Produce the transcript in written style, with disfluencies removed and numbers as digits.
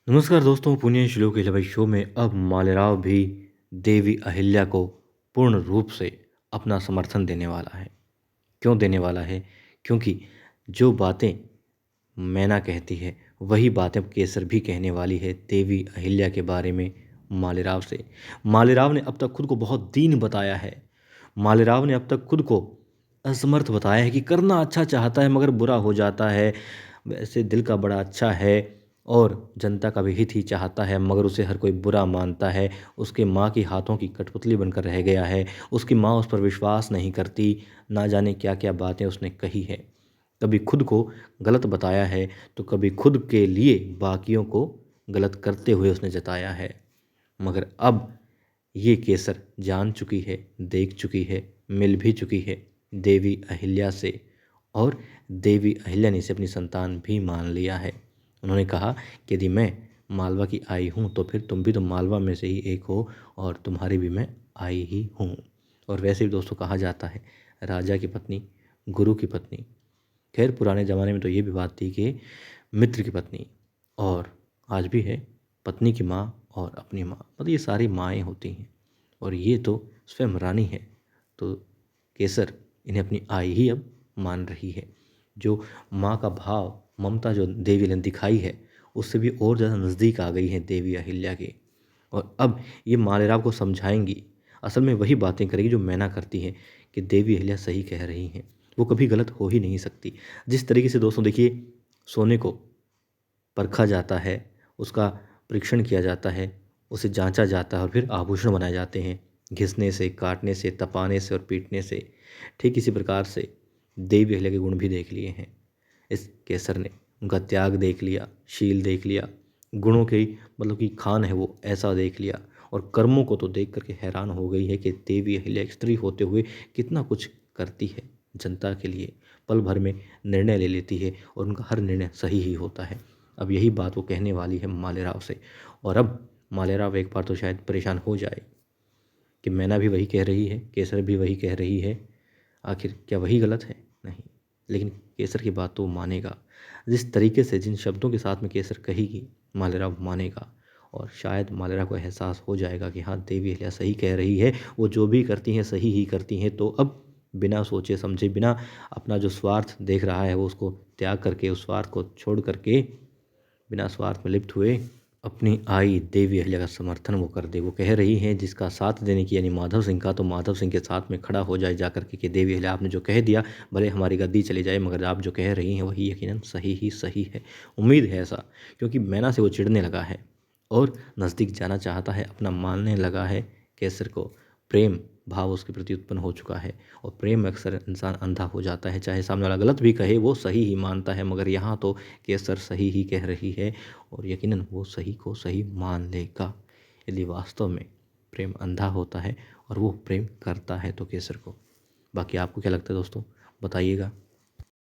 नमस्कार दोस्तों, पुण्य श्लोक के लवई शो में अब मालेराव भी देवी अहिल्या को पूर्ण रूप से अपना समर्थन देने वाला है। क्यों देने वाला है? क्योंकि जो बातें मैना कहती है वही बातें अब केसर भी कहने वाली है देवी अहिल्या के बारे में मालेराव से। मालेराव ने अब तक खुद को बहुत दीन बताया है। मालेराव ने अब तक खुद को असमर्थ बताया है कि करना अच्छा चाहता है मगर बुरा हो जाता है। वैसे दिल का बड़ा अच्छा है और जनता का भी हित ही चाहता है मगर उसे हर कोई बुरा मानता है। उसके माँ की हाथों की कठपुतली बनकर रह गया है। उसकी माँ उस पर विश्वास नहीं करती। ना जाने क्या क्या बातें उसने कही है। कभी खुद को गलत बताया है तो कभी खुद के लिए बाकियों को गलत करते हुए उसने जताया है। मगर अब ये केसर जान चुकी है, देख चुकी है, मिल भी चुकी है देवी अहिल्या से। और देवी अहिल्या ने इसे अपनी संतान भी मान लिया है। उन्होंने कहा कि यदि मैं मालवा की आई हूँ तो फिर तुम भी तो मालवा में से ही एक हो और तुम्हारी भी मैं आई ही हूँ। और वैसे भी दोस्तों कहा जाता है राजा की पत्नी गुरु की पत्नी। खैर पुराने ज़माने में तो ये भी बात थी कि मित्र की पत्नी, और आज भी है पत्नी की माँ और अपनी माँ, मतलब ये सारी माएँ होती हैं और ये तो स्वयं रानी है। तो केसर इन्हें अपनी आई ही अब मान रही है। जो माँ का भाव ममता जो देवी ने दिखाई है उससे भी और ज़्यादा नज़दीक आ गई है देवी अहिल्या के। और अब ये मालेराव को समझाएंगी। असल में वही बातें करेगी जो मैना करती है कि देवी अहिल्या सही कह रही हैं, वो कभी गलत हो ही नहीं सकती। जिस तरीके से दोस्तों देखिए सोने को परखा जाता है, उसका परीक्षण किया जाता है, उसे जांचा जाता है और फिर आभूषण बनाए जाते हैं घिसने से, काटने से, तपाने से और पीटने से। ठीक इसी प्रकार से देवी अहिल्या के गुण भी देख लिए हैं इस केसर ने। उनका त्याग देख लिया, शील देख लिया, गुणों की मतलब कि खान है वो ऐसा देख लिया। और कर्मों को तो देख करके हैरान हो गई है कि देवी अहिल्या एक स्त्री होते हुए कितना कुछ करती है जनता के लिए। पल भर में निर्णय ले लेती है और उनका हर निर्णय सही ही होता है। अब यही बात वो कहने वाली है मालेराव से। और अब मालेराव एक बार तो शायद परेशान हो जाए कि मैना भी वही कह रही है, केसर भी वही कह रही है, आखिर क्या वही गलत है? नहीं, लेकिन केसर की बात तो वो मानेगा। जिस तरीके से जिन शब्दों के साथ में केसर कहेगी मालेराव मानेगा। और शायद मालेराव को एहसास हो जाएगा कि हाँ देवी अहिल्या सही कह रही है, वो जो भी करती हैं सही ही करती हैं। तो अब बिना सोचे समझे, बिना अपना जो स्वार्थ देख रहा है वो उसको त्याग करके, उस स्वार्थ को छोड़ करके, बिना स्वार्थ में लिप्त हुए अपनी आई देवी अहिल्या का समर्थन वो कर दे। वो कह रही हैं जिसका साथ देने की यानी माधव सिंह का, तो माधव सिंह के साथ में खड़ा हो जाए जाकर के कि देवी अहिल्या आपने जो कह दिया भले हमारी गद्दी चली जाए मगर आप जो कह रही हैं वही यकीनन सही ही सही है। उम्मीद है ऐसा, क्योंकि मैना से वो चिढ़ने लगा है और नज़दीक जाना चाहता है, अपना मानने लगा है केसर को। प्रेम भाव उसके प्रति उत्पन्न हो चुका है और प्रेम में अक्सर इंसान अंधा हो जाता है। चाहे सामने वाला गलत भी कहे वो सही ही मानता है। मगर यहाँ तो केसर सही ही कह रही है और यकीनन वो सही को सही मान लेगा यदि वास्तव में प्रेम अंधा होता है और वो प्रेम करता है तो केसर को। बाकी आपको क्या लगता है दोस्तों, बताइएगा।